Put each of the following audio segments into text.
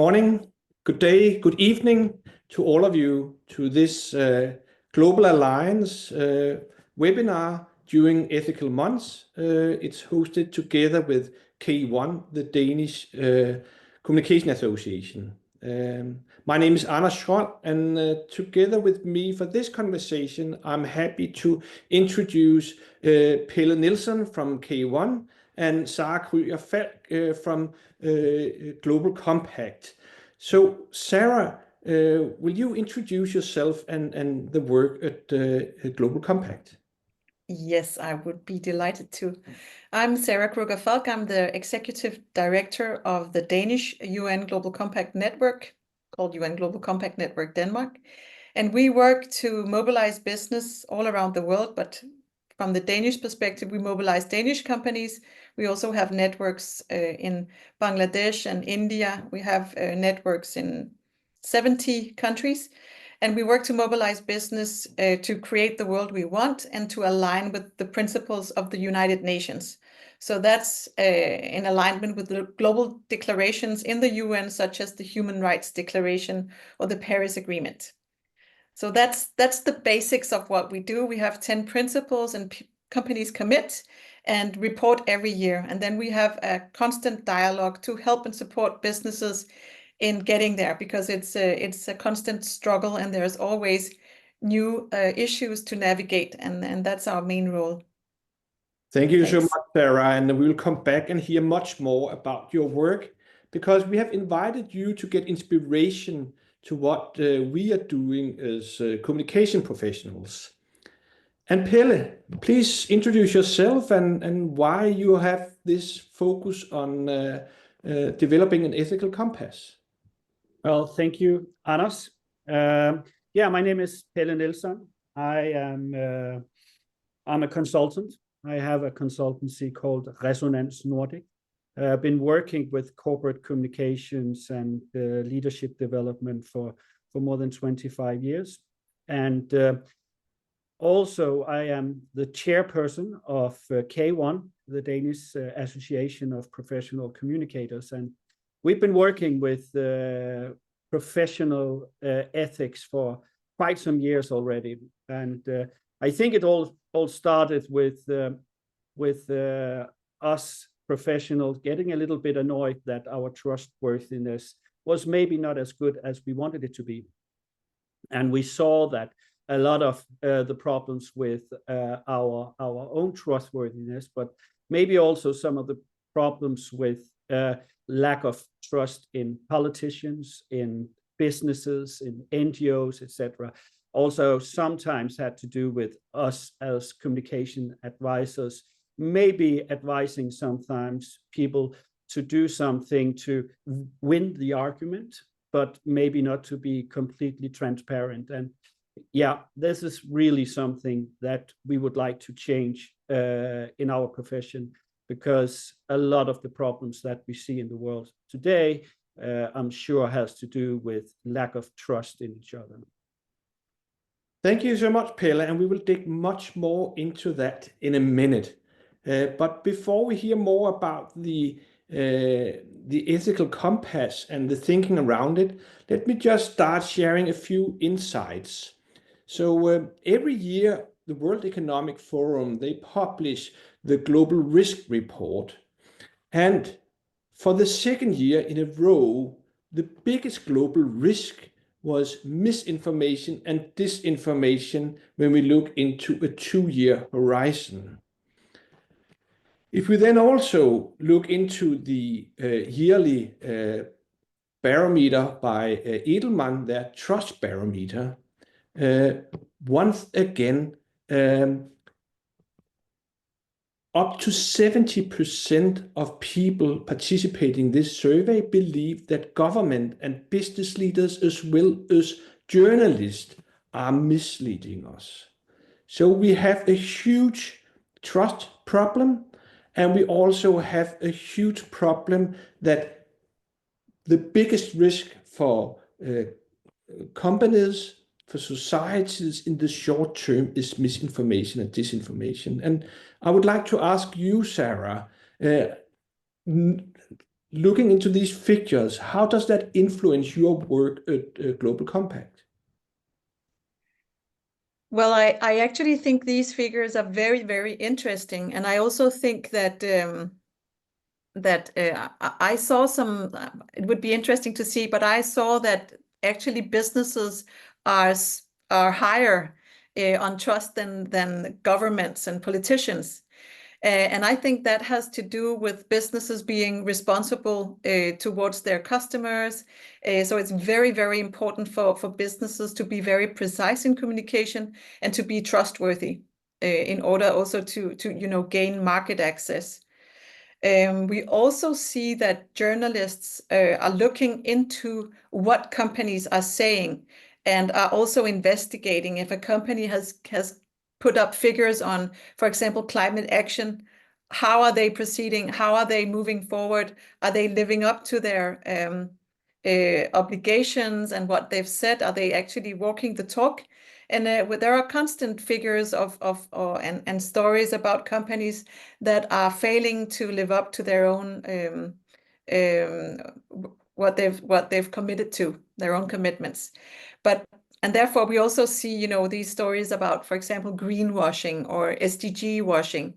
Morning, good day, good evening to all of you to this Global Alliance webinar during Ethical Months. It's hosted together with K1, the Danish Communication Association. My name is Anders Schroll, and together with me for this conversation, I'm happy to introduce Pelle Nielsen from K1 and Sara Krüger Falk from Global Compact. So, Sara, will you introduce yourself and the work at Global Compact? Yes, I would be delighted to. I'm Sara Krüger Falk. I'm the Executive Director of the Danish UN Global Compact Network, called UN Global Compact Network Denmark. And we work to mobilize business all around the world, but from the Danish perspective, we mobilize Danish companies. We also have networks in Bangladesh and India. We have networks in 70 countries. And we work to mobilize business to create the world we want and to align with the principles of the United Nations. So that's in alignment with the global declarations in the UN, such as the Human Rights Declaration or the Paris Agreement. So that's the basics of what we do. We have 10 principles, and companies commit and report every year. And then we have a constant dialogue to help and support businesses in getting there, because it's a constant struggle, and there's always new issues to navigate, and that's our main role. Thank you so much, Sara, and we'll come back and hear much more about your work, because we have invited you to get inspiration to what we are doing as communication professionals. And Pelle, please introduce yourself and why you have this focus on developing an ethical compass. Well, thank you, Anders. My name is Pelle Nielsen. I'm a consultant. I have a consultancy called Resonance Nordic. I've been working with corporate communications and leadership development for more than 25 years. And also, I am the chairperson of K1, the Danish Association of Professional Communicators. And we've been working with professional ethics for quite some years already. And I think it all started with us professionals getting a little bit annoyed that our trustworthiness was maybe not as good as we wanted it to be. And we saw that a lot of the problems with our own trustworthiness, but maybe also some of the problems with lack of trust in politicians, in businesses, in NGOs, etc. Also sometimes had to do with us as communication advisors, maybe advising sometimes people to do something to win the argument, but maybe not to be completely transparent. And yeah, this is really something that we would like to change in our profession, because a lot of the problems that we see in the world today, I'm sure has to do with lack of trust in each other. Thank you so much, Pelle, and we will dig much more into that in a minute. But before we hear more about the ethical compass and the thinking around it, let me just start sharing a few insights. So every year, the World Economic Forum, they publish the Global Risk Report. And for the second year in a row, the biggest global risk was misinformation and disinformation when we look into a 2-year horizon. If we then also look into the yearly barometer by Edelman, their trust barometer, once again, up to 70% of people participating in this survey believe that government and business leaders, as well as journalists, are misleading us. So we have a huge trust problem, and we also have a huge problem that the biggest risk for companies, for societies in the short term, is misinformation and disinformation. And I would like to ask you, Sara, looking into these figures, how does that influence your work at Global Compact? Well, I actually think these figures are very, very interesting. And I also think that I saw some, it would be interesting to see, but I saw that actually businesses are higher on trust than governments and politicians. And I think that has to do with businesses being responsible towards their customers. So it's very, very important for businesses to be very precise in communication and to be trustworthy in order also to gain market access. We also see that journalists are looking into what companies are saying and are also investigating if a company has put up figures on, for example, climate action. How are they proceeding? How are they moving forward? Are they living up to their obligations and what they've said? Are they actually walking the talk? And there are constant figures and stories about companies that are failing to live up to their own what they've committed to, their own commitments. And therefore we also see, these stories about, for example, greenwashing or SDG washing.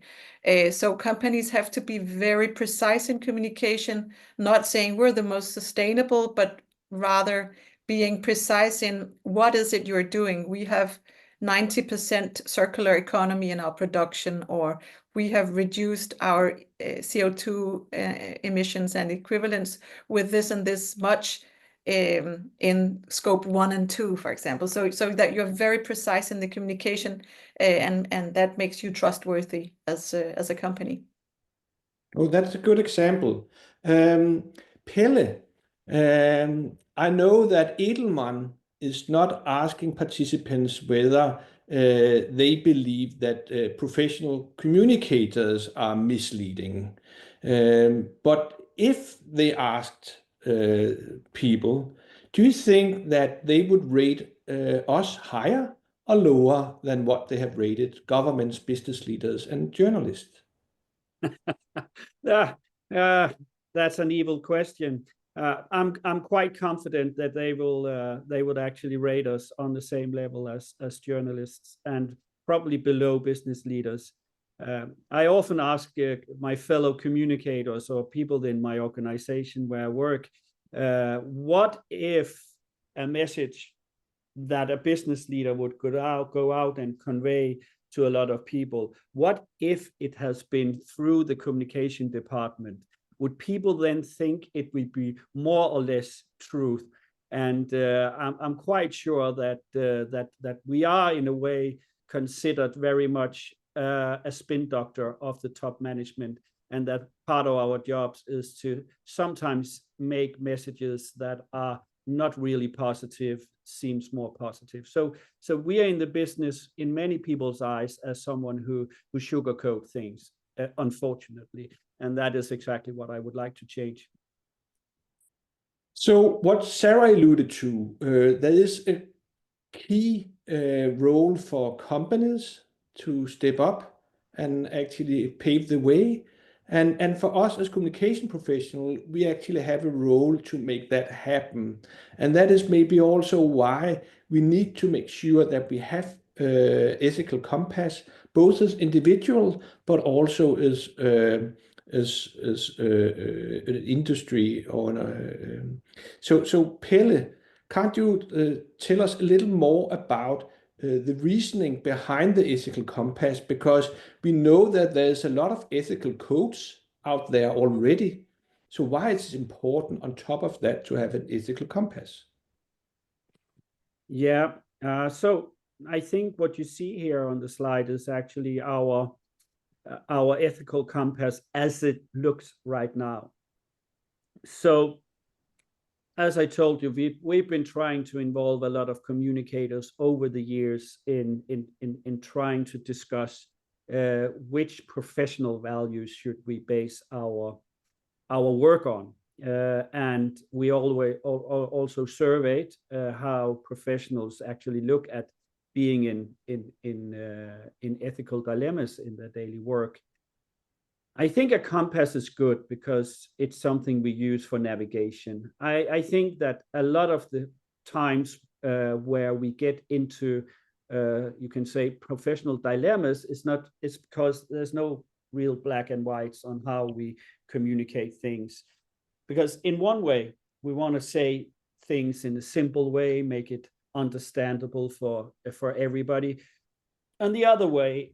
So companies have to be very precise in communication, not saying we're the most sustainable, but rather being precise in what is it you're doing. We have 90% circular economy in our production, or we have reduced our CO2 emissions and equivalents with this and this much in scope 1 and 2, for example. So that you're very precise in the communication, and that makes you trustworthy as a company. Oh, that's a good example. Pelle, I know that Edelman is not asking participants whether they believe that professional communicators are misleading. But if they asked people, do you think that they would rate us higher or lower than what they have rated governments, business leaders, and journalists? That's an evil question. I'm quite confident that they would actually rate us on the same level as journalists and probably below business leaders. I often ask my fellow communicators or people in my organization where I work, what if a message that a business leader would go out and convey to a lot of people, what if it has been through the communication department? Would people then think it would be more or less truth? And I'm quite sure that we are in a way considered very much a spin doctor of the top management, and that part of our jobs is to sometimes make messages that are not really positive seems more positive. So we are in the business, in many people's eyes, as someone who sugarcoat things, unfortunately, and that is exactly what I would like to change. So what Sara alluded to, there is a key role for companies to step up and actually pave the way. And for us as communication professionals, we actually have a role to make that happen. And that is maybe also why we need to make sure that we have ethical compass, both as individuals, but also as an industry. So Pelle, can't you tell us a little more about the reasoning behind the ethical compass? Because we know that there's a lot of ethical codes out there already. So why is it important on top of that to have an ethical compass? Yeah, so I think what you see here on the slide is actually our ethical compass as it looks right now. So as I told you, we've been trying to involve a lot of communicators over the years in trying to discuss which professional values should we base our work on. And we always also surveyed how professionals actually look at being in ethical dilemmas in their daily work. I think a compass is good because it's something we use for navigation. I think that a lot of the times where we get into, you can say, professional dilemmas it's because there's no real black and whites on how we communicate things. Because in one way, we want to say things in a simple way, make it understandable for everybody. And the other way,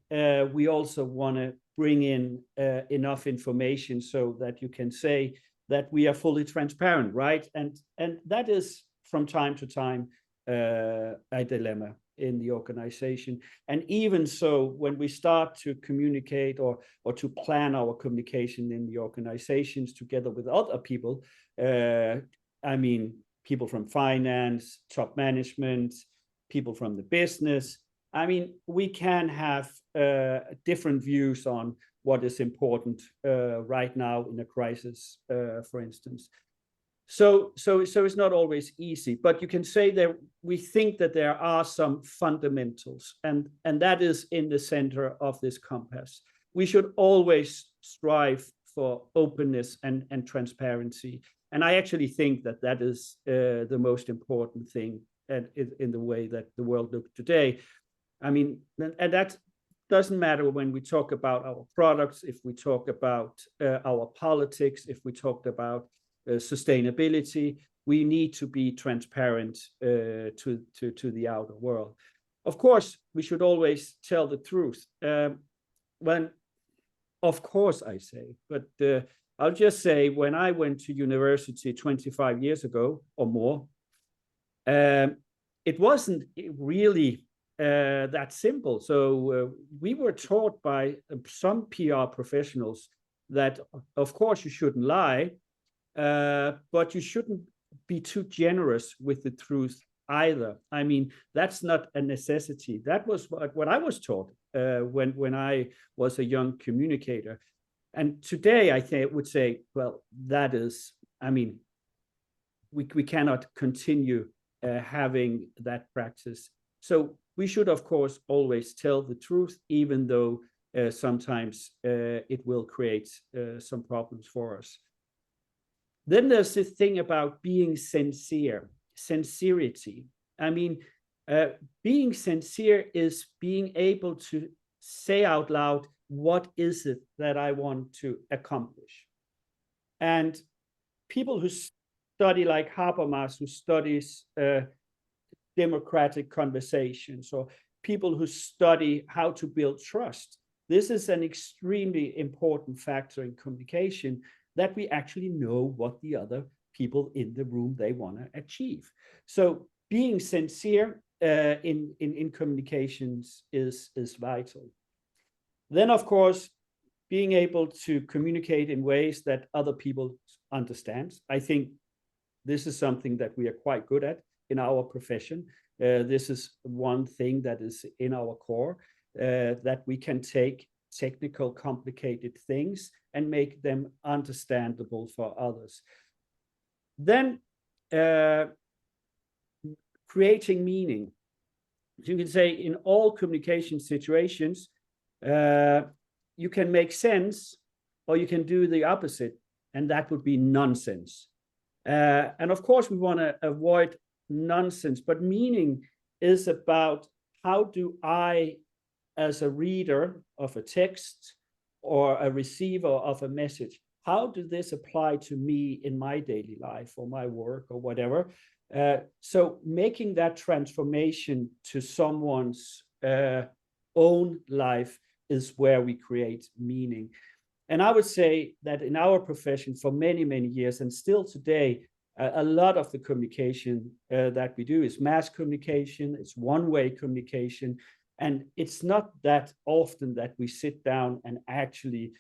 we also want to bring in enough information so that you can say that we are fully transparent, right? And that is from time to time a dilemma in the organization. And even so, when we start to communicate or to plan our communication in the organizations together with other people, I mean, people from finance, top management, people from the business, I mean, we can have different views on what is important right now in a crisis, for instance. So it's not always easy, but you can say that we think that there are some fundamentals, and that is in the center of this compass. We should always strive for openness and transparency. And I actually think that that is the most important thing in the way that the world looks today. I mean, and that doesn't matter when we talk about our products, if we talk about our politics, if we talked about sustainability, we need to be transparent to the outer world. Of course, we should always tell the truth. Of course, I say, but I'll just say when I went to university 25 years ago or more, it wasn't really that simple. So we were taught by some PR professionals that, of course, you shouldn't lie, but you shouldn't be too generous with the truth either. I mean, that's not a necessity. That was what I was taught when I was a young communicator. And today I would say, well, that is, I mean, we cannot continue having that practice. So we should, of course, always tell the truth, even though sometimes it will create some problems for us. Then there's this thing about being sincere, sincerity. I mean, being sincere is being able to say out loud, what is it that I want to accomplish? And people who study like Habermas, who studies democratic conversations, or people who study how to build trust, this is an extremely important factor in communication, that we actually know what the other people in the room they want to achieve. So being sincere in communications is vital. Then, of course, being able to communicate in ways that other people understand. I think this is something that we are quite good at in our profession. This is one thing that is in our core, that we can take technical, complicated things and make them understandable for others. Then creating meaning. You can say in all communication situations, you can make sense or you can do the opposite, and that would be nonsense. And of course, we want to avoid nonsense, but meaning is about how do I, as a reader of a text or a receiver of a message, how does this apply to me in my daily life or my work or whatever? So making that transformation to someone's own life is where we create meaning. And I would say that in our profession for many, many years, and still today, a lot of the communication that we do is mass communication, it's one-way communication, and it's not that often that we sit down and actually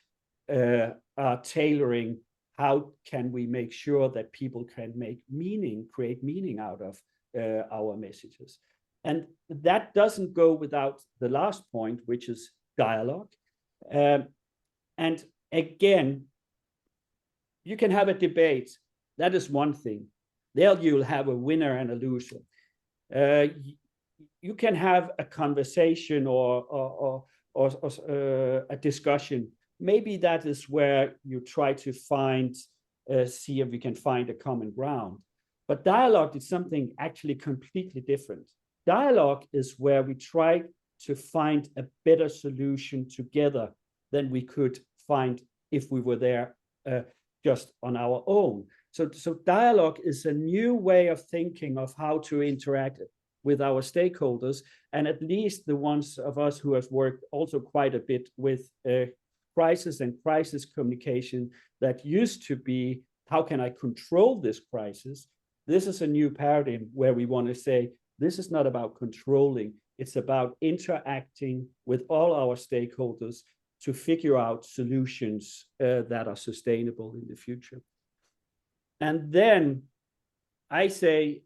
are tailoring how can we make sure that people can make meaning, create meaning out of our messages. And that doesn't go without the last point, which is dialogue. And again, you can have a debate. That is one thing. There you'll have a winner and a loser. You can have a conversation or a discussion maybe that is where you try to find, see if we can find a common ground. But dialogue is something actually completely different. Dialogue is where we try to find a better solution together than we could find if we were there just on our own. So dialogue is a new way of thinking of how to interact with our stakeholders, and at least the ones of us who have worked also quite a bit with crisis and crisis communication, that used to be, how can I control this crisis? This is a new paradigm where we want to say, this is not about controlling, it's about interacting with all our stakeholders to figure out solutions that are sustainable in the future. And then I say,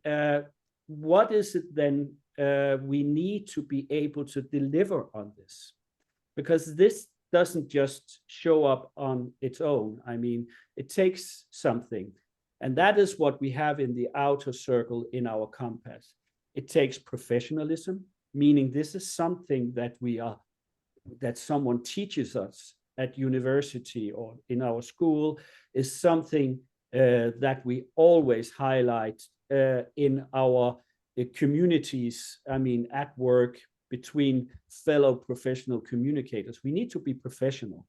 what is it then we need to be able to deliver on this? Because this doesn't just show up on its own. I mean, it takes something. And that is what we have in the outer circle in our compass. It takes professionalism, meaning this is something that that someone teaches us at university or in our school, is something that we always highlight in our communities, I mean, at work, between fellow professional communicators. We need to be professional.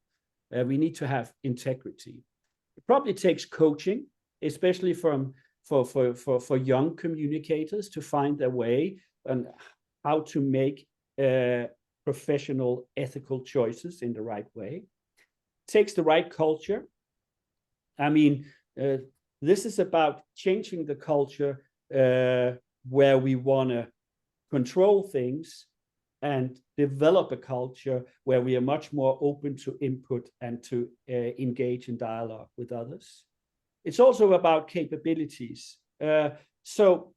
We need to have integrity. It probably takes coaching, especially for young communicators, to find their way and how to make professional ethical choices in the right way. It takes the right culture. I mean, this is about changing the culture where we want to control things and develop a culture where we are much more open to input and to engage in dialogue with others. It's also about capabilities. So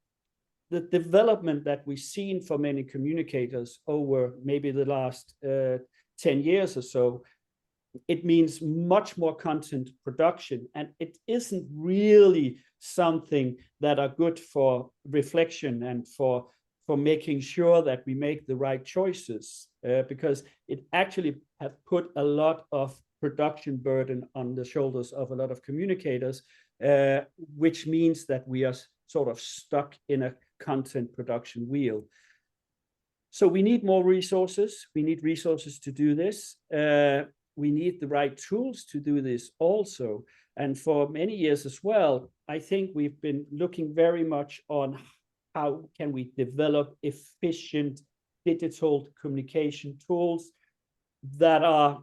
the development that we've seen for many communicators over maybe the last 10 years or so, it means much more content production, and it isn't really something that are good for reflection and for making sure that we make the right choices, because it actually has put a lot of production burden on the shoulders of a lot of communicators, which means that we are sort of stuck in a content production wheel. So we need more resources. We need resources to do this. We need the right tools to do this also. And for many years as well, I think we've been looking very much on how can we develop efficient digital communication tools that are,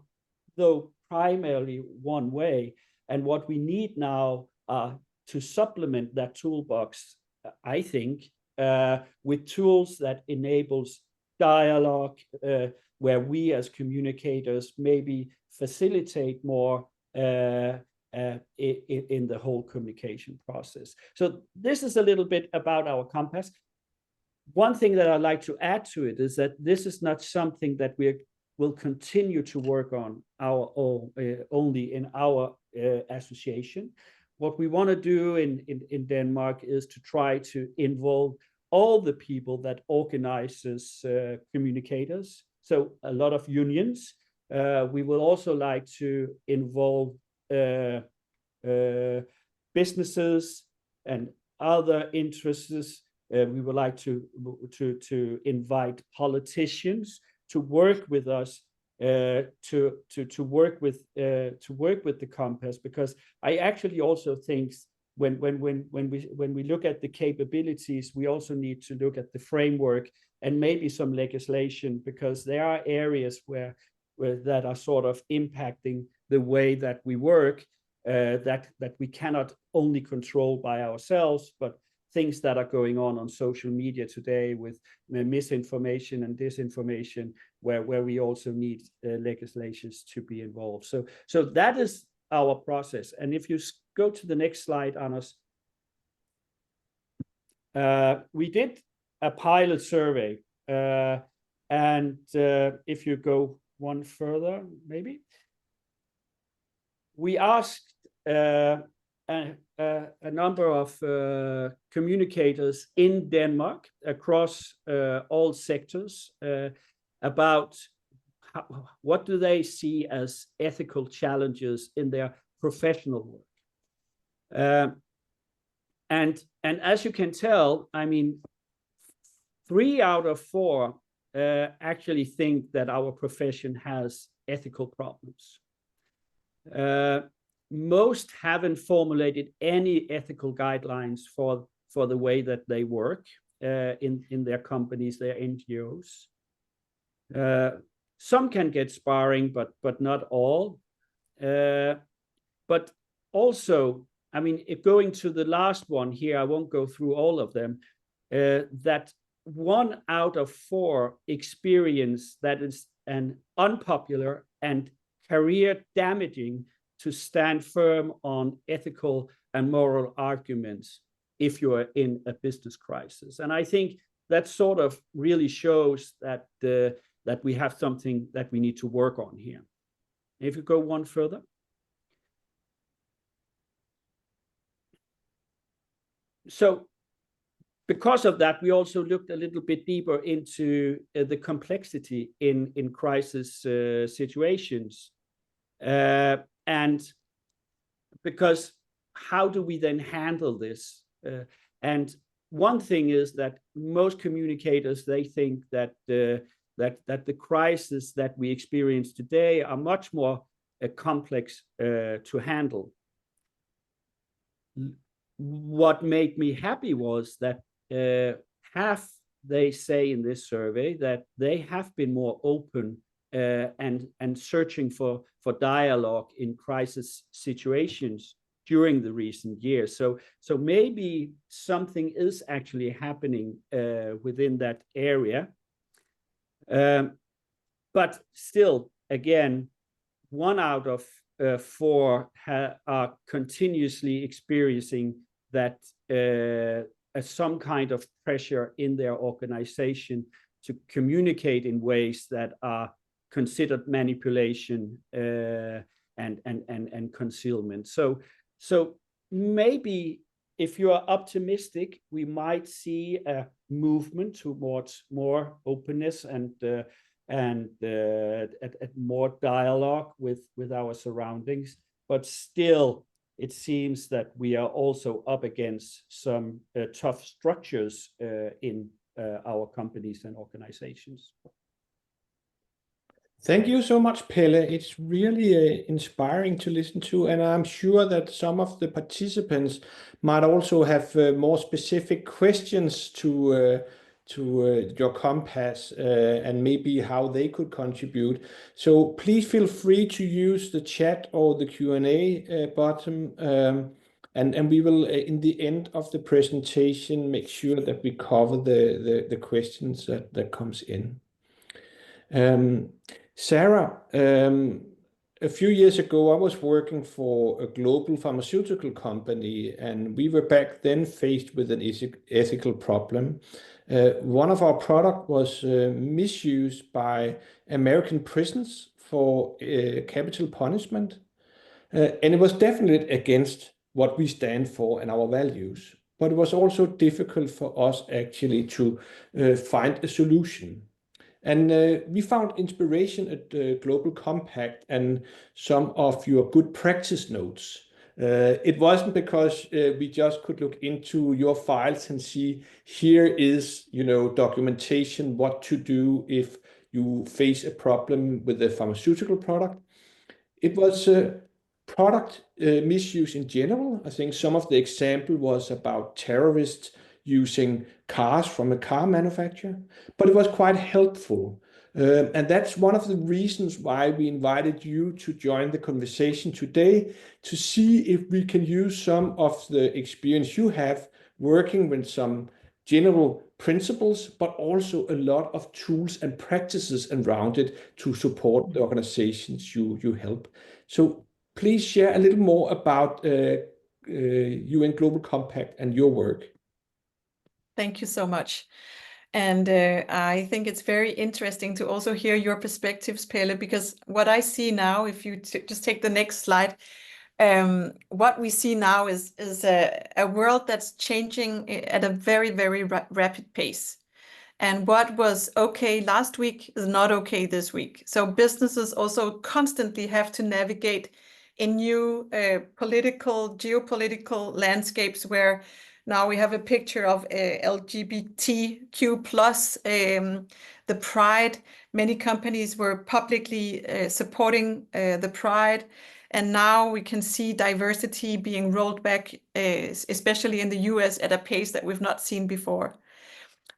though, primarily one way. And what we need now to supplement that toolbox, I think, with tools that enables dialogue, where we as communicators maybe facilitate more in the whole communication process. So this is a little bit about our compass. One thing that I'd like to add to it is that this is not something that we will continue to work on our own, only in our association. What we want to do in Denmark is to try to involve all the people that organizes communicators. So a lot of unions. We will also like to involve businesses and other interests. We would like to invite politicians to work with us, to work with the compass, because I actually also think when we look at the capabilities, we also need to look at the framework and maybe some legislation, because there are areas where that are sort of impacting the way that we work, that we cannot only control by ourselves, but things that are going on social media today with misinformation and disinformation, where we also need legislations to be involved. So that is our process. And if you go to the next slide, Anders, we did a pilot survey, and if you go one further, maybe, we asked a number of communicators in Denmark across all sectors about what do they see as ethical challenges in their professional work? And as you can tell, I mean, 3 out of 4 actually think that our profession has ethical problems. Most haven't formulated any ethical guidelines for the way that they work in their companies, their NGOs. Some can get sparring, but not all. But also, I mean, if going to the last one here, I won't go through all of them, that 1 out of 4 experience that is an unpopular and career damaging to stand firm on ethical and moral arguments if you are in a business crisis. And I think that sort of really shows that that we have something that we need to work on here. If you go one further. So because of that, we also looked a little bit deeper into the complexity in crisis situations. And because how do we then handle this? And one thing is that most communicators, they think that that the crises that we experience today are much more complex to handle. What made me happy was that half, they say in this survey, that they have been more open and searching for dialogue in crisis situations during the recent years. So maybe something is actually happening within that area. But still, again, 1 out of 4 are continuously experiencing that some kind of pressure in their organization to communicate in ways that are considered manipulation and concealment. So maybe if you are optimistic, we might see a movement towards more openness and more dialogue with our surroundings. But still, it seems that we are also up against some tough structures in our companies and organizations. Thank you so much, Pelle. It's really inspiring to listen to, and I'm sure that some of the participants might also have more specific questions to your compass and maybe how they could contribute. So please feel free to use the chat or the Q&A button, and we will, in the end of the presentation, make sure that we cover the questions that comes in. Sara, a few years ago, I was working for a global pharmaceutical company, and we were back then faced with an ethical problem. One of our products was misused by American prisons for capital punishment, and it was definitely against what we stand for and our values. But it was also difficult for us actually to find a solution. And we found inspiration at the Global Compact and some of your good practice notes. It wasn't because we just could look into your files and see here is, documentation what to do if you face a problem with a pharmaceutical product. It was product misuse in general. I think some of the example was about terrorists using cars from a car manufacturer, but it was quite helpful. And that's one of the reasons why we invited you to join the conversation today, to see if we can use some of the experience you have working with some general principles, but also a lot of tools and practices around it to support the organizations you help. So please share a little more about UN Global Compact and your work. Thank you so much. And I think it's very interesting to also hear your perspectives, Pelle, because what I see now, if you just take the next slide, what we see now is a world that's changing at a very, very rapid pace. And what was okay last week is not okay this week. So businesses also constantly have to navigate in new geopolitical landscapes where now we have a picture of LGBTQ plus, the Pride. Many companies were publicly supporting the Pride. And now we can see diversity being rolled back, especially in the US, at a pace that we've not seen before.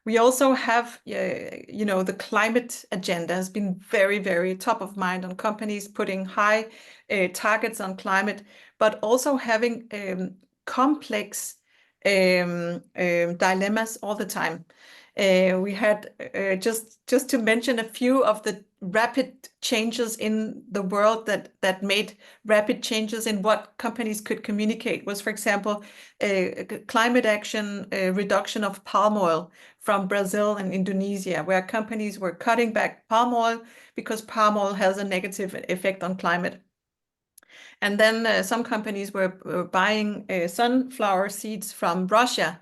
We also have, the climate agenda has been very, very top of mind on companies putting high targets on climate, but also having complex dilemmas all the time. We had just to mention a few of the rapid changes in the world that made rapid changes in what companies could communicate was, for example, climate action, reduction of palm oil from Brazil and Indonesia, where companies were cutting back palm oil because palm oil has a negative effect on climate. And then some companies were buying sunflower seeds from Russia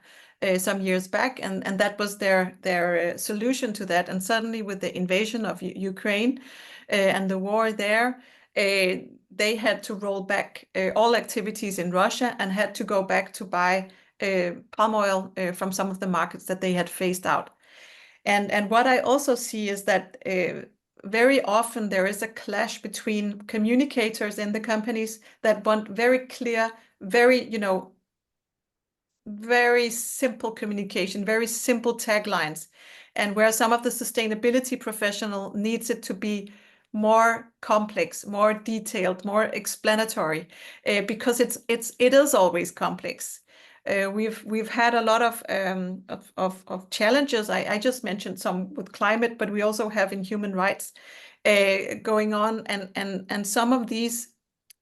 some years back, and that was their solution to that. And suddenly, with the invasion of Ukraine and the war there, they had to roll back all activities in Russia and had to go back to buy palm oil from some of the markets that they had phased out. And what I also see is that very often there is a clash between communicators in the companies that want very clear, very simple communication, very simple taglines, and where some of the sustainability professional needs it to be more complex, more detailed, more explanatory, because it is always complex. We've had a lot of challenges. I just mentioned some with climate, but we also have in human rights going on, and some of these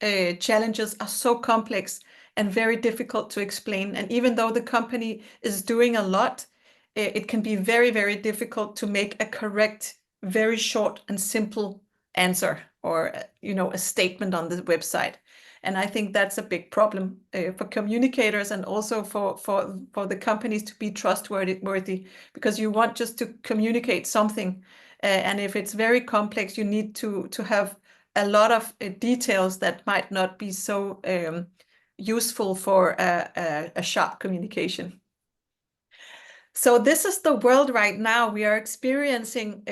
challenges are so complex and very difficult to explain. And even though the company is doing a lot, it can be very, very difficult to make a correct, very short and simple answer or a statement on the website. And I think that's a big problem for communicators and also for the companies to be trustworthy, because you want just to communicate something. And if it's very complex, you need to have a lot of details that might not be so useful for a sharp communication. So this is the world right now. We are experiencing,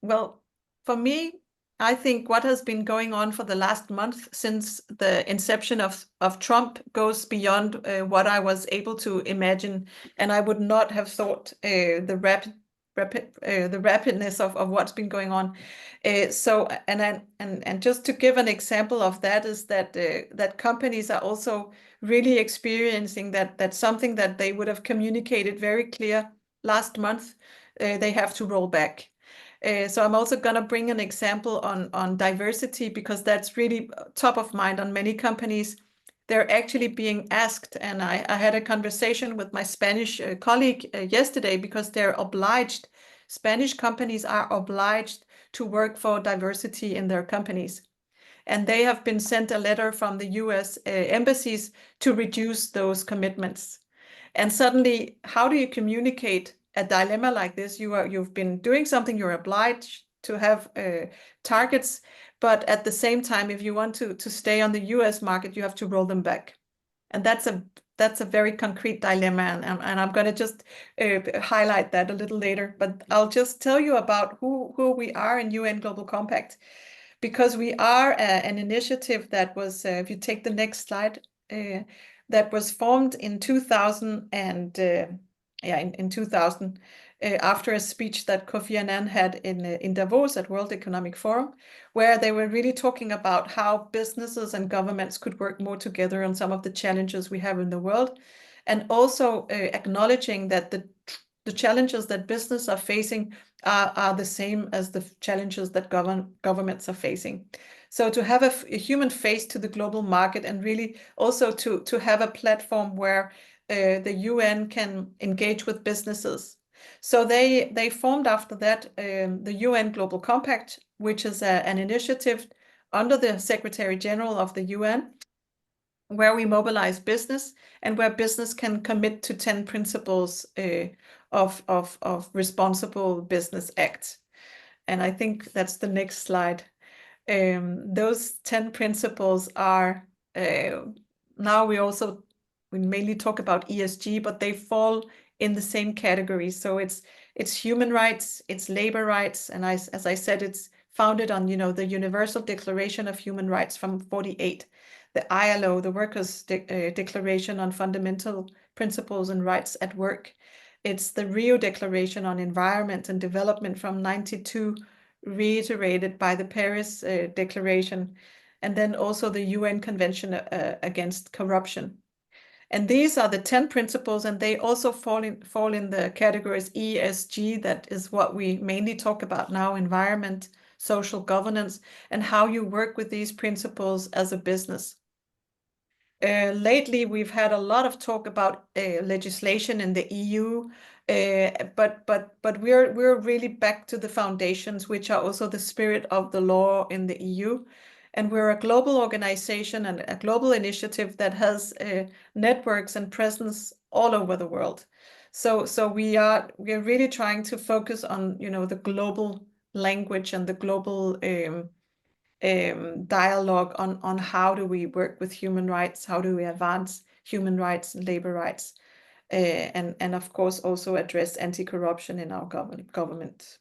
well, for me, I think what has been going on for the last month since the inception of Trump goes beyond what I was able to imagine, and I would not have thought the rapidness of what's been going on. So just to give an example of that is that companies are also really experiencing that something that they would have communicated very clear last month, they have to roll back. So I'm also going to bring an example on diversity, because that's really top of mind on many companies. They're actually being asked, and I had a conversation with my Spanish colleague yesterday, because they're obliged, Spanish companies are obliged to work for diversity in their companies. And they have been sent a letter from the US embassies to reduce those commitments. And suddenly, how do you communicate a dilemma like this? You've been doing something, you're obliged to have targets, but at the same time, if you want to stay on the US market, you have to roll them back. And that's a very concrete dilemma, and I'm going to just highlight that a little later. But I'll just tell you about who we are in UN Global Compact, because we are an initiative that was, if you take the next slide, that was formed in 2000 and in 2000 after a speech that Kofi Annan had in Davos at World Economic Forum, where they were really talking about how businesses and governments could work more together on some of the challenges we have in the world, and also acknowledging that the challenges that business are facing are the same as the challenges that governments are facing. So to have a human face to the global market, and really also to have a platform where the UN can engage with businesses. So they formed after that the UN Global Compact, which is an initiative under the Secretary General of the UN, where we mobilize business and where business can commit to 10 principles of responsible business acts. And I think that's the next slide. Those 10 principles are, now we mainly talk about ESG, but they fall in the same category. So it's human rights, it's labor rights, and as I said, it's founded on, the Universal Declaration of Human Rights from 1948, the ILO, the Workers' Declaration on Fundamental Principles and Rights at Work. It's the Rio Declaration on Environment and Development from 1992, reiterated by the Paris Declaration, and then also the UN Convention Against Corruption. And these are the 10 principles, and they also fall in the categories ESG, that is what we mainly talk about now, environment, social governance, and how you work with these principles as a business. Lately, we've had a lot of talk about legislation in the EU, but we're really back to the foundations, which are also the spirit of the law in the EU. And we're a global organization and a global initiative that has networks and presence all over the world. So we are really trying to focus on, the global language and the global dialogue on how do we work with human rights, how do we advance human rights and labor rights, and of course also address anti-corruption in our governance.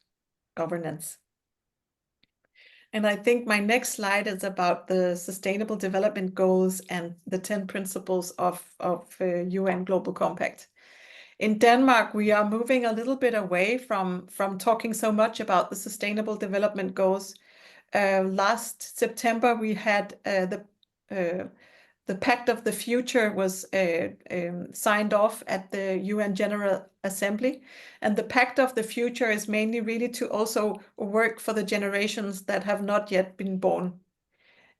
And I think my next slide is about the Sustainable Development Goals and the 10 principles of UN Global Compact. In Denmark, we are moving a little bit away from talking so much about the Sustainable Development Goals. Last September, we had the Pact of the Future was signed off at the UN General Assembly. And the Pact of the Future is mainly really to also work for the generations that have not yet been born.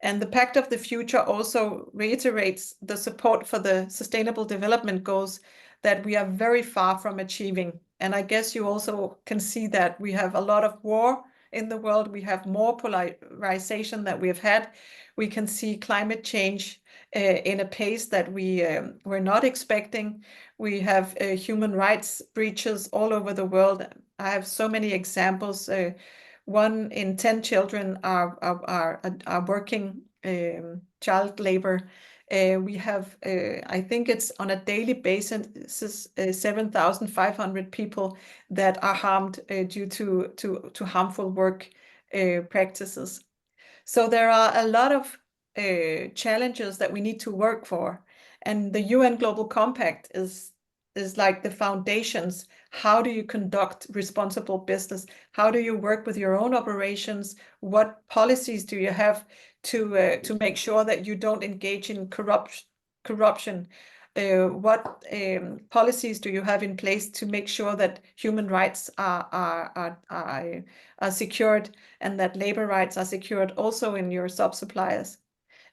And the Pact of the Future also reiterates the support for the Sustainable Development Goals that we are very far from achieving. And I guess you also can see that we have a lot of war in the world. We have more polarization than we have had. We can see climate change in a pace that we were not expecting. We have human rights breaches all over the world. I have so many examples. 1 in 10 children are working child labor. We have, I think it's on a daily basis, 7,500 people that are harmed due to harmful work practices. So there are a lot of challenges that we need to work for. And the UN Global Compact is like the foundations. How do you conduct responsible business? How do you work with your own operations? What policies do you have to make sure that you don't engage in corruption? What policies do you have in place to make sure that human rights are secured and that labor rights are secured also in your sub-suppliers?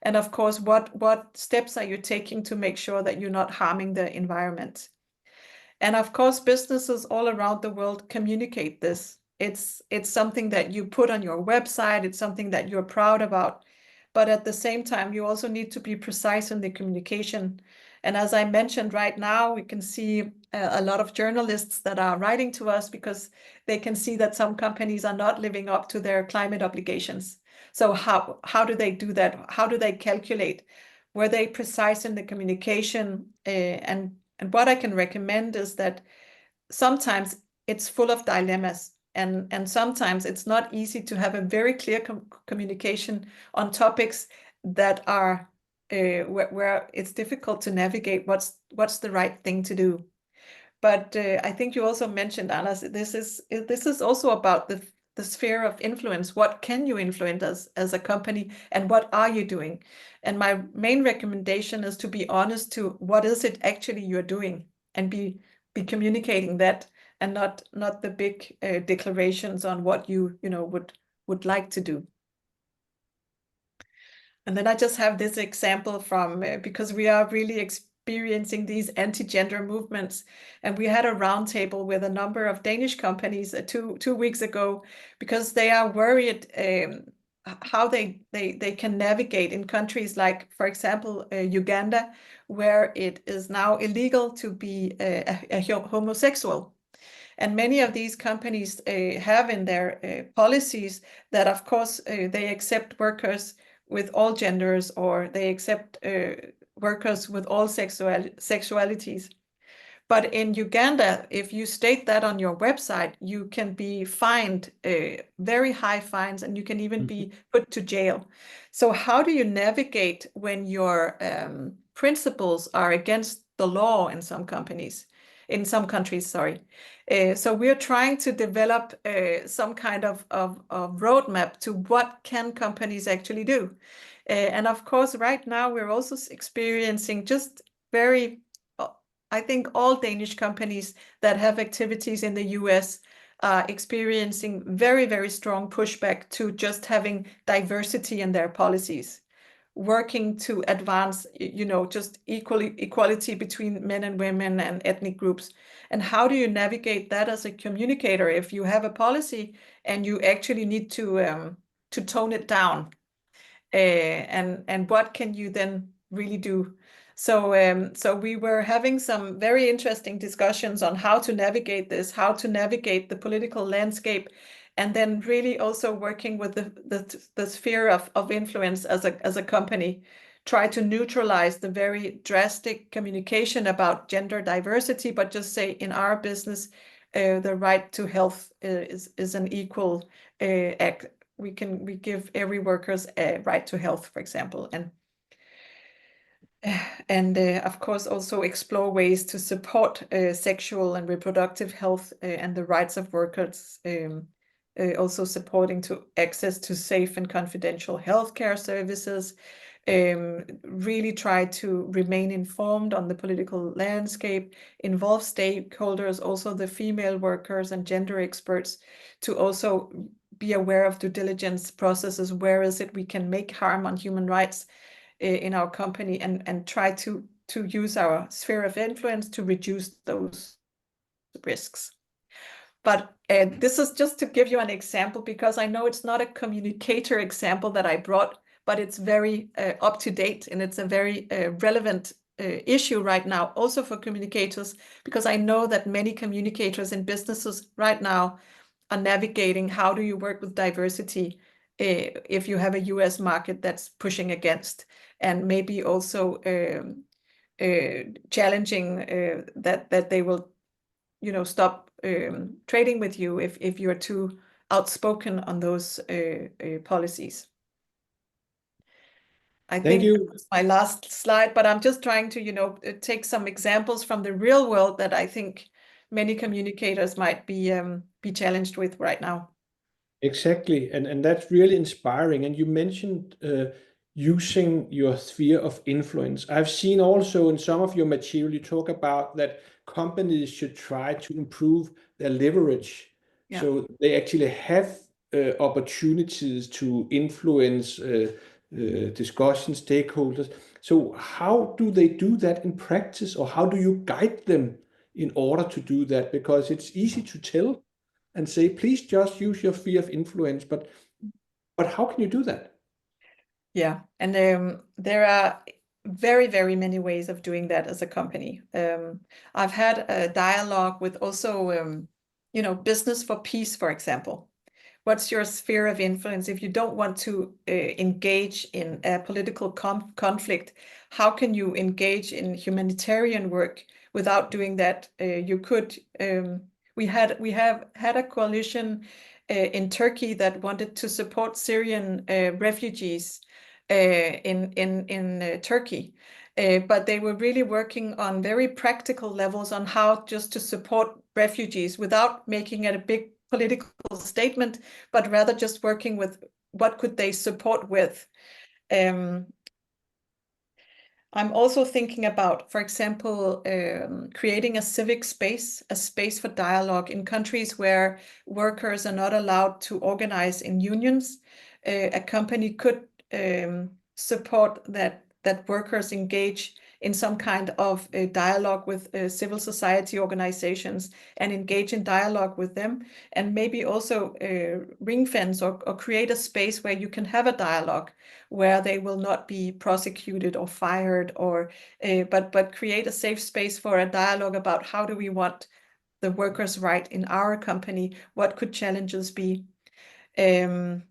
And of course, what steps are you taking to make sure that you're not harming the environment? And of course, businesses all around the world communicate this. It's something that you put on your website. It's something that you're proud about. But at the same time, you also need to be precise in the communication. And as I mentioned right now, we can see a lot of journalists that are writing to us because they can see that some companies are not living up to their climate obligations. So how do they do that? How do they calculate? Were they precise in the communication? And what I can recommend is that sometimes it's full of dilemmas, and sometimes it's not easy to have a very clear communication on topics that are where it's difficult to navigate what's the right thing to do. But I think you also mentioned, Anders, this is also about the sphere of influence. What can you influence as a company, and what are you doing? And my main recommendation is to be honest to what is it actually you're doing, and be communicating that, and not the big declarations on what you would like to do. And then I just have this example from because we are really experiencing these anti-gender movements, and we had a roundtable with a number of Danish companies 2 weeks ago, because they are worried how they can navigate in countries like, for example, Uganda, where it is now illegal to be a homosexual. And many of these companies have in their policies that, of course, they accept workers with all genders, or they accept workers with all sexualities. But in Uganda, if you state that on your website, you can be fined very high fines, and you can even be put to jail. So how do you navigate when your principles are against the law in some countries, sorry. So we're trying to develop some kind of roadmap to what can companies actually do. And of course, right now, we're also experiencing just very, I think all Danish companies that have activities in the US are experiencing very, very strong pushback to just having diversity in their policies, working to advance, just equality between men and women and ethnic groups. And how do you navigate that as a communicator if you have a policy and you actually need to tone it down? And what can you then really do? So we were having some very interesting discussions on how to navigate this, how to navigate the political landscape, and then really also working with the sphere of influence as a company, try to neutralize the very drastic communication about gender diversity, but just say in our business, the right to health is an equal act. We give every workers a right to health, for example, and of course also explore ways to support sexual and reproductive health and the rights of workers, also supporting to access to safe and confidential healthcare services, really try to remain informed on the political landscape, involve stakeholders, also the female workers and gender experts, to also be aware of due diligence processes. Where is it we can make harm on human rights in our company, and try to use our sphere of influence to reduce those risks. But this is just to give you an example, because I know it's not a communicator example that I brought, but it's very up to date, and it's a very relevant issue right now, also for communicators, because I know that many communicators in businesses right now are navigating how do you work with diversity if you have a US market that's pushing against, and maybe also challenging that they will stop trading with you if you're too outspoken on those policies. I Thank think you. that's my last slide, but I'm just trying to take some examples from the real world that I think many communicators might be challenged with right now. Exactly, and that's really inspiring. And you mentioned using your sphere of influence. I've seen also in some of your material you talk about that companies should try to improve their leverage, Yeah. so they actually have opportunities to influence discussion stakeholders. So how do they do that in practice, or how do you guide them in order to do that? Because it's easy to tell and say, please just use your sphere of influence, but how can you do that? Yeah, and there are very, very many ways of doing that as a company. I've had a dialogue with also, Business for Peace, for example. What's your sphere of influence? If you don't want to engage in a political conflict, how can you engage in humanitarian work without doing that? You could. We have had a coalition in Turkey that wanted to support Syrian refugees in Turkey. But they were really working on very practical levels on how just to support refugees without making it a big political statement, but rather just working with what could they support with. I'm also thinking about, for example, creating a civic space, a space for dialogue in countries where workers are not allowed to organize in unions. A company could support that workers engage in some kind of a dialogue with civil society organizations and engage in dialogue with them, and maybe also ring fence or create a space where you can have a dialogue where they will not be prosecuted or fired, or but create a safe space for a dialogue about how do we want the workers' right in our company? What could challenges be? But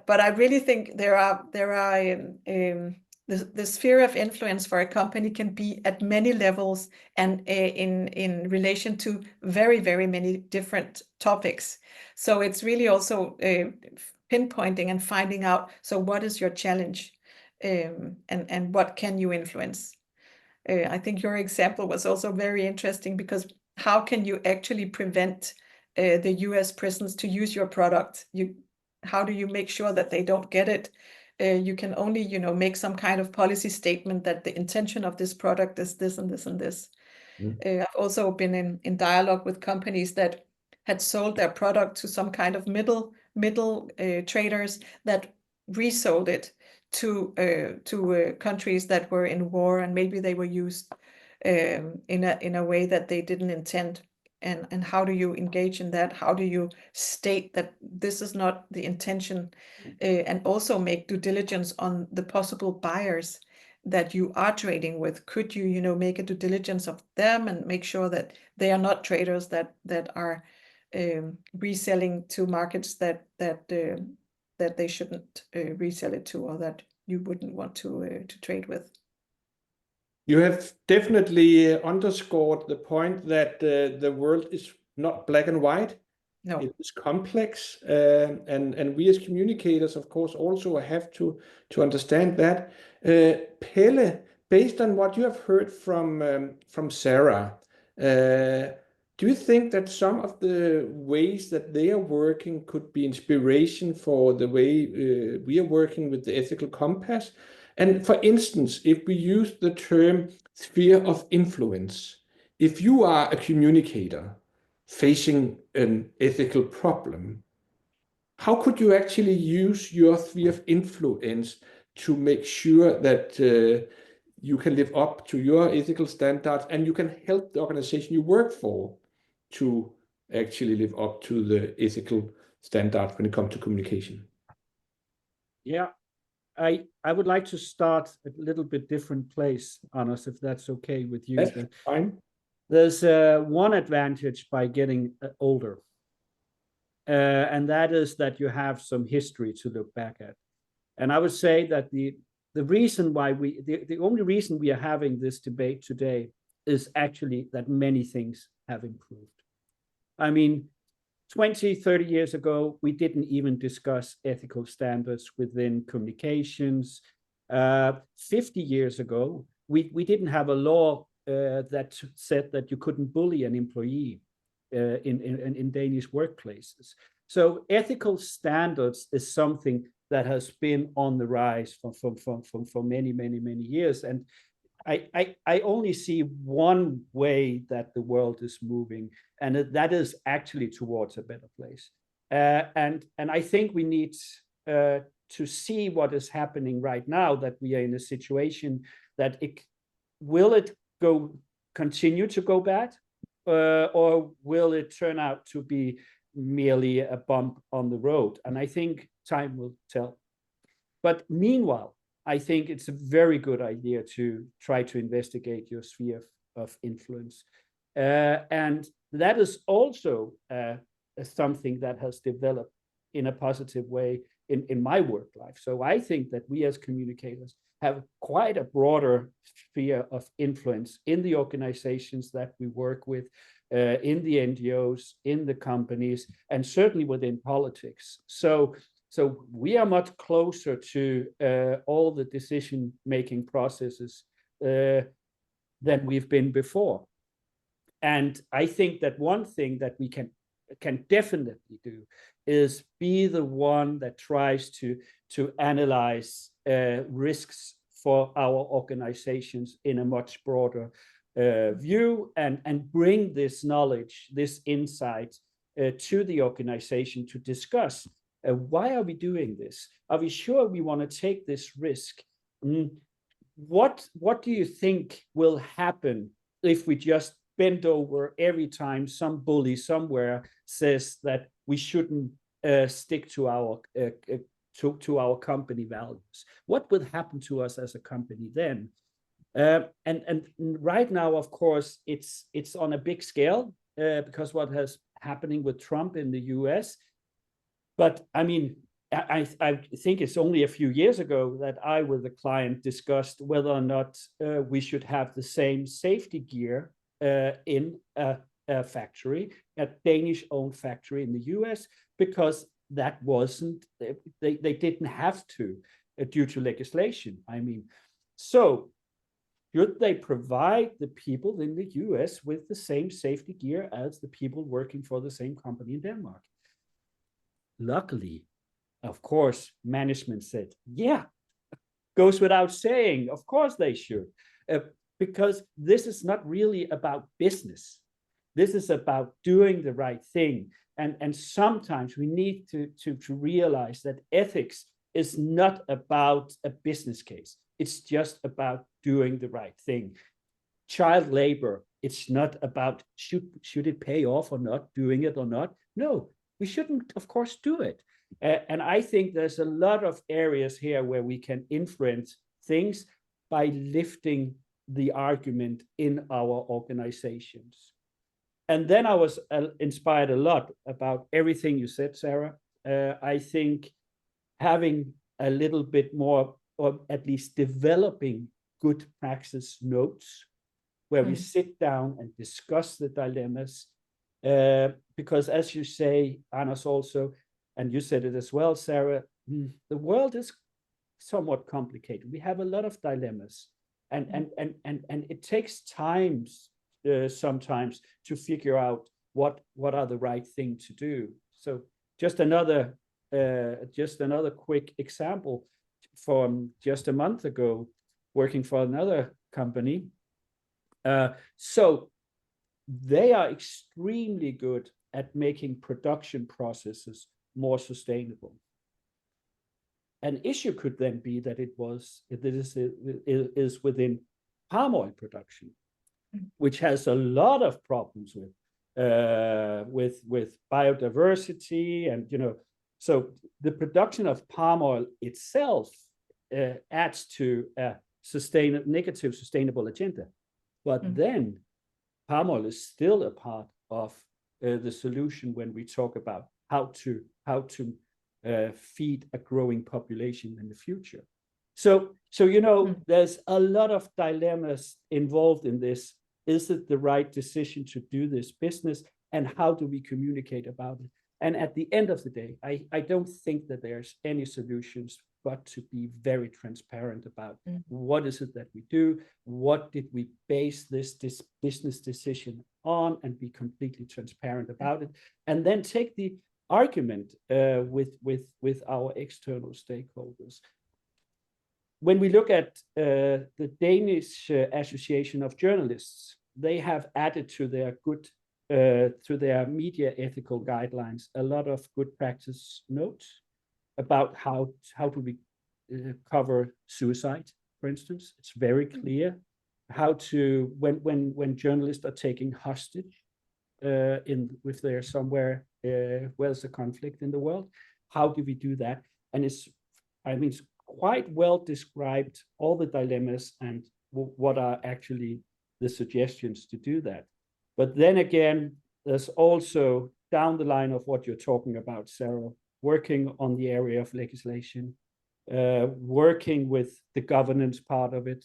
I really think the sphere of influence for a company can be at many levels and in relation to very, very many different topics. So it's really also pinpointing and finding out, so what is your challenge, and what can you influence? I think your example was also very interesting, because how can you actually prevent the US prisons to use your product? How do you make sure that they don't get it? You can only, make some kind of policy statement that the intention of this product is this and this and this. I've also been in dialogue with companies that had sold their product to some kind of middle traders that resold it to countries that were in war, and maybe they were used in a way that they didn't intend. And how do you engage in that? How do you state that this is not the intention, and also make due diligence on the possible buyers that you are trading with? Could you, make a due diligence of them and make sure that they are not traders that are reselling to markets that they shouldn't resell it to, or that you wouldn't want to trade with? You have definitely underscored the point that the world is not black and white. No. It is complex, and we as communicators, of course, also have to understand that. Pelle, based on what you have heard from Sara, do you think that some of the ways that they are working could be inspiration for the way we are working with the ethical compass? And for instance, if we use the term sphere of influence, if you are a communicator facing an ethical problem, how could you actually use your sphere of influence to make sure that you can live up to your ethical standards, and you can help the organization you work for to actually live up to the ethical standards when it comes to communication? Yeah, I would like to start at a little bit different place, Anders, if that's okay with you. That's fine. There's one advantage by getting older, and that is that you have some history to look back at. And I would say that the reason why the only reason we are having this debate today is actually that many things have improved. I mean, 20, 30 years ago, we didn't even discuss ethical standards within communications. 50 years ago, we didn't have a law that said that you couldn't bully an employee in Danish workplaces. So ethical standards is something that has been on the rise for many, many, many years. And I only see one way that the world is moving, and that is actually towards a better place. And I think we need to see what is happening right now, that we are in a situation that will it continue to go bad, or will it turn out to be merely a bump on the road? And I think time will tell. But meanwhile, I think it's a very good idea to try to investigate your sphere of influence. And that is also something that has developed in a positive way in my work life. So I think that we as communicators have quite a broader sphere of influence in the organizations that we work with, in the NGOs, in the companies, and certainly within politics. So we are much closer to all the decision-making processes than we've been before. And I think that one thing that we can definitely do is be the one that tries to analyze risks for our organizations in a much broader view, and bring this knowledge, this insight to the organization to discuss. Why are we doing this? Are we sure we want to take this risk? What do you think will happen if we just bend over every time some bully somewhere says that we shouldn't stick to our company values? What will happen to us as a company then? And right now, of course, it's on a big scale. because what has happening with Trump in the US. But I mean, I think it's only a few years ago that I, with a client, discussed whether or not we should have the same safety gear in a factory, a Danish-owned factory in the US, because that wasn't, they didn't have to due to legislation. I mean, so should they provide the people in the US with the same safety gear as the people working for the same company in Denmark? Luckily, of course, management said, yeah, goes without saying, of course they should, because this is not really about business. This is about doing the right thing. And sometimes we need to realize that ethics is not about a business case. It's just about doing the right thing. Child labor, it's not about should it pay off or not, doing it or not. No, we shouldn't, of course, do it. And I think there's a lot of areas here where we can influence things by lifting the argument in our organizations. And then I was inspired a lot about everything you said, Sarah. I think having a little bit more, or at least developing good practice notes where we sit down and discuss the dilemmas. Because as you say, Anders, also, and you said it as well, Sarah, the world is somewhat complicated. We have a lot of dilemmas, and it takes time sometimes to figure out what are the right thing to do. So just another quick example from just a month ago, working for another company. So they are extremely good at making production processes more sustainable. An issue could then be that it is within palm oil production, which has a lot of problems with biodiversity, and so the production of palm oil itself adds to a negative sustainable agenda. But then palm oil is still a part of the solution when we talk about how to feed a growing population in the future. So there's a lot of dilemmas involved in this. Is it the right decision to do this business, and how do we communicate about it? And at the end of the day, I don't think that there's any solutions but to be very transparent about what is it that we do, what did we base this business decision on, and be completely transparent about it, and then take the argument with our external stakeholders. When we look at the Danish Association of Journalists, they have added to their media ethical guidelines a lot of good practice notes about how do we cover suicide, for instance. It's very clear how to when journalists are taken hostage if they're somewhere where there's a conflict in the world. How do we do that? And it's quite well described, all the dilemmas and what are actually the suggestions to do that. But then again, there's also down the line of what you're talking about, Sarah, working on the area of legislation, working with the governance part of it,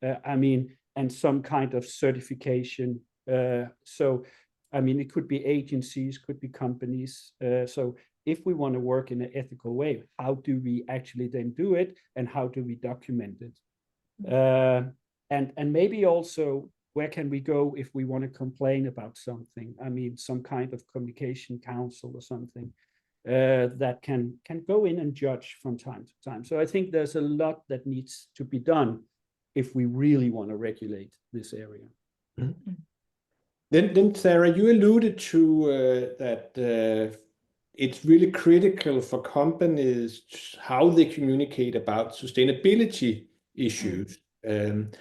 and some kind of certification. So, it could be agencies, could be companies. So if we want to work in an ethical way, how do we actually then do it, and how do we document it? And maybe also, where can we go if we want to complain about something? Some kind of communication council or something that can go in and judge from time to time. So I think there's a lot that needs to be done if we really want to regulate this area. Mm-hmm. Then Sarah, you alluded to that it's really critical for companies how they communicate about sustainability issues. And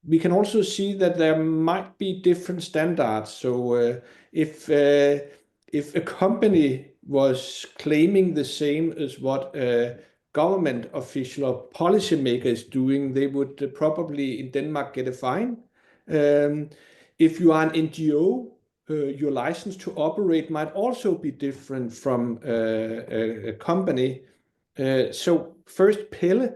we can also see that there might be different standards. So if a company was claiming the same as what a government official or policymaker is doing, they would probably in Denmark get a fine. if you are an NGO, your license to operate might also be different from a company. So first, Pelle,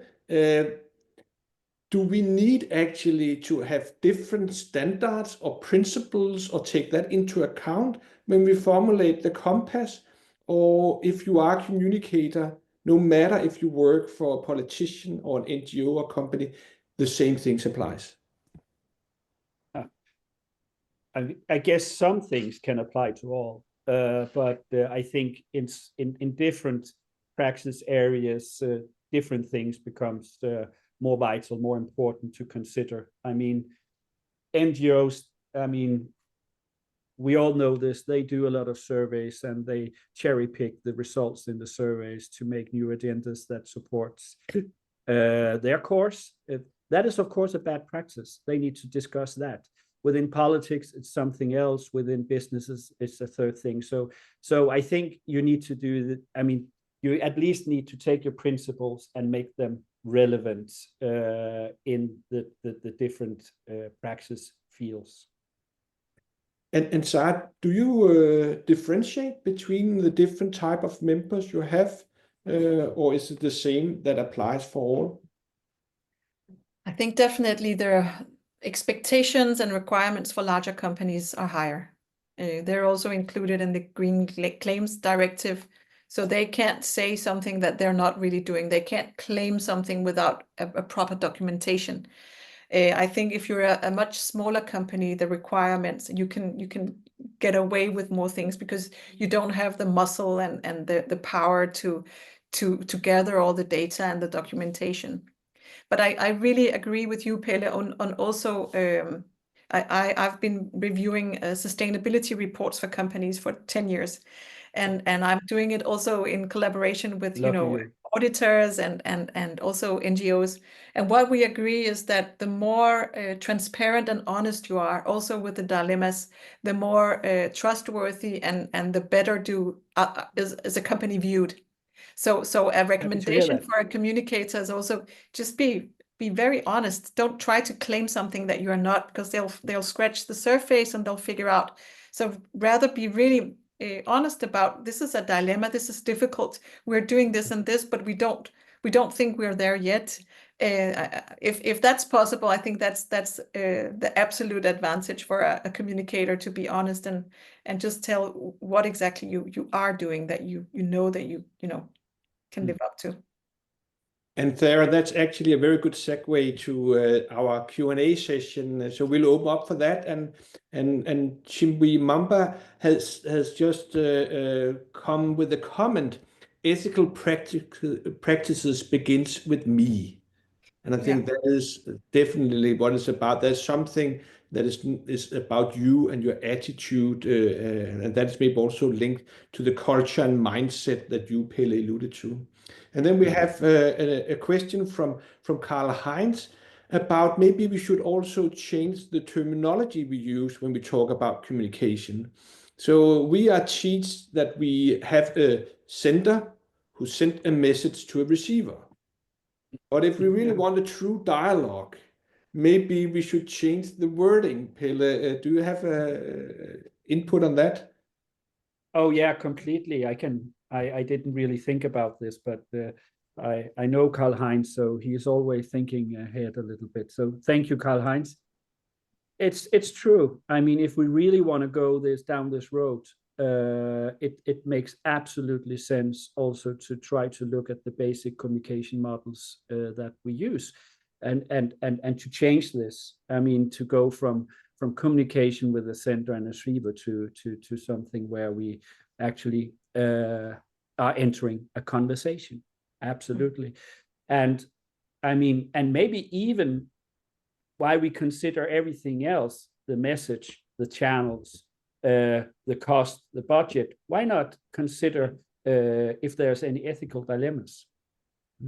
do we need actually to have different standards or principles or take that into account when we formulate the compass? Or if you are a communicator, no matter if you work for a politician or an NGO or company, the same things applies? I guess some things can apply to all, but I think in different practice areas, different things becomes more vital, more important to consider. I mean, NGOs, I mean, we all know this, they do a lot of surveys and they cherry pick the results in the surveys to make new agendas that supports their course. That is, of course, a bad practice. They need to discuss that. Within politics, it's something else. Within businesses, it's a third thing. So I think you need to do that. I mean, you at least need to take your principles and make them relevant in the different practice fields. And Sara, do you differentiate between the different type of members you have, or is it the same that applies for all? I think definitely there expectations and requirements for larger companies are higher. They're also included in the Green Claims Directive, so they can't say something that they're not really doing. They can't claim something without a proper documentation. I think if you're a much smaller company, the requirements, you can get away with more things because you don't have the muscle and the power to gather all the data and the documentation. But I really agree with you, Pelle, on also I've been reviewing sustainability reports for companies for 10 years. And I'm doing it also in collaboration with auditors and also NGOs. And what we agree is that the more transparent and honest you are, also with the dilemmas, the more trustworthy and the better is a company viewed. So a recommendation for a communicator is also just be very honest. Don't try to claim something that you are not, because they'll scratch the surface and they'll figure out. So rather be really honest about, this is a dilemma, this is difficult, we're doing this and this, but we don't think we're there yet. If that's possible, I think that's the absolute advantage for a communicator, to be honest and just tell what exactly you are doing, that you know that you can live up to. And Sara, that's actually a very good segue to our Q&A session. So we'll open up for that. And Chimbi Mamba has just come with a comment. Ethical practices begins with me. And I think that is definitely what it's about. There's something that is about you and your attitude, and that's maybe also linked to the culture and mindset that you, Pelle, alluded to. And then we have a question from Karl-Heinz about maybe we should also change the terminology we use when we talk about communication. So we are teached that we have a sender who sent a message to a receiver. But if we really want a true dialogue, maybe we should change the wording. Pelle, do you have input on that? Oh yeah, completely. I didn't really think about this, but I know Karl-Heinz, so he's always thinking ahead a little bit. So thank you, Karl-Heinz. It's true. I mean, if we really want to go down this road, it makes absolutely sense also to try to look at the basic communication models that we use, and to change this. I mean, to go from communication with a sender and a receiver to something where we actually are entering a conversation. Absolutely. And I mean, and maybe even why we consider everything else, the message, the channels, the cost, the budget, why not consider if there's any ethical dilemmas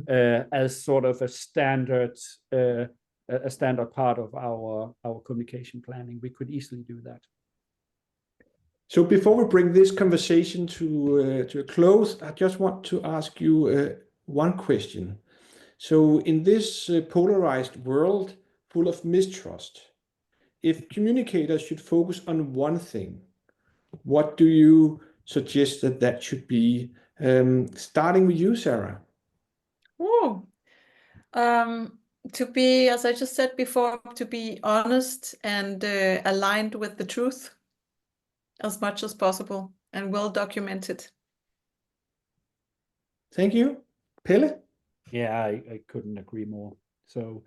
as sort of a standard part of our communication planning? We could easily do that. So before we bring this conversation to a close, I just want to ask you one question. So in this polarized world full of mistrust, if communicators should focus on one thing, what do you suggest that should be? Starting with you, Sara. Oh, to be, as I just said before, to be honest and aligned with the truth as much as possible and well documented. Thank you. Pelle? Yeah, I couldn't agree more. So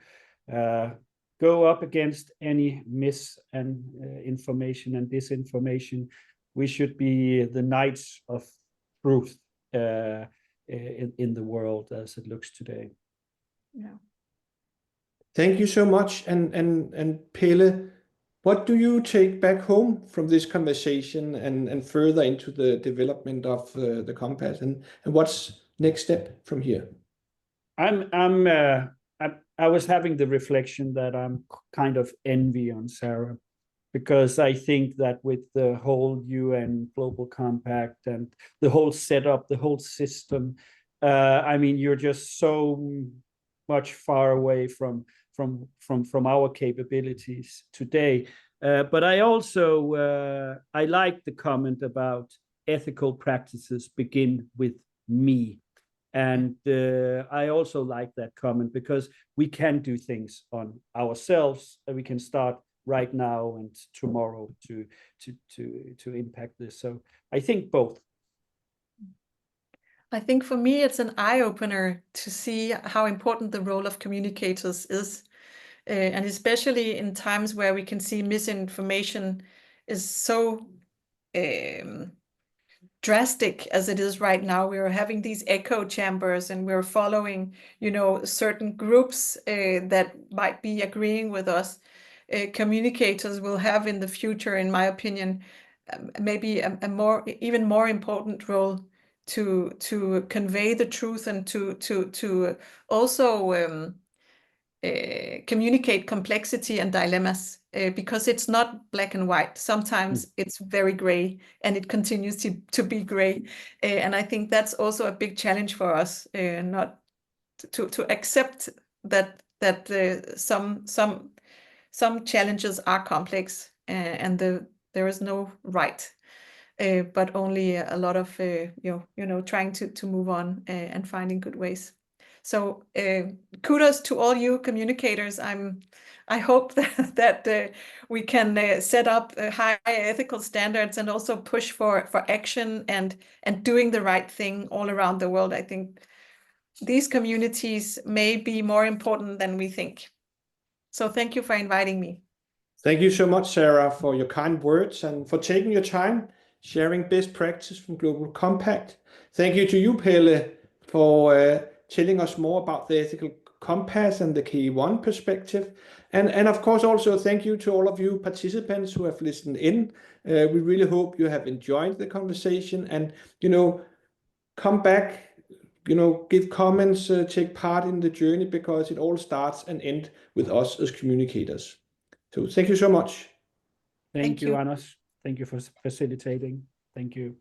go up against any misinformation and disinformation. We should be the knights of truth in the world as it looks today. Yeah. Thank you so much. And Pelle, what do you take back home from this conversation and further into the development of the compass? And what's next step from here? I was having the reflection that I'm kind of envy on Sara, because I think that with the whole UN Global Compact and the whole setup, the whole system, I mean, you're just so much far away from our capabilities today. But I also I like the comment about ethical practices begin with me. And I also like that comment, because we can do things on ourselves, and we can start right now and tomorrow to impact this. So I think both. I think for me, it's an eye-opener to see how important the role of communicators is. And especially in times where we can see misinformation is so drastic as it is right now. We are having these echo chambers, and we're following, certain groups that might be agreeing with us. Communicators will have in the future, in my opinion, maybe even more important role to convey the truth and to also communicate complexity and dilemmas, because it's not black and white. Sometimes it's very gray, and it continues to be gray. And I think that's also a big challenge for us, not to accept that some challenges are complex, and there is no right, but only a lot of trying to move on and finding good ways. So kudos to all you communicators. I hope that we can set up high ethical standards and also push for action and doing the right thing all around the world. I think these communities may be more important than we think. So thank you for inviting me. Thank you so much, Sara, for your kind words and for taking your time sharing best practice from Global Compact. Thank you to you, Pelle, for telling us more about the ethical compass and the K1 perspective. And of course, also thank you to all of you participants who have listened in. We really hope you have enjoyed the conversation, and, come back, give comments, take part in the journey, because it all starts and ends with us as communicators. So thank you so much. Thank you, Anders. Thank you for facilitating. Thank you.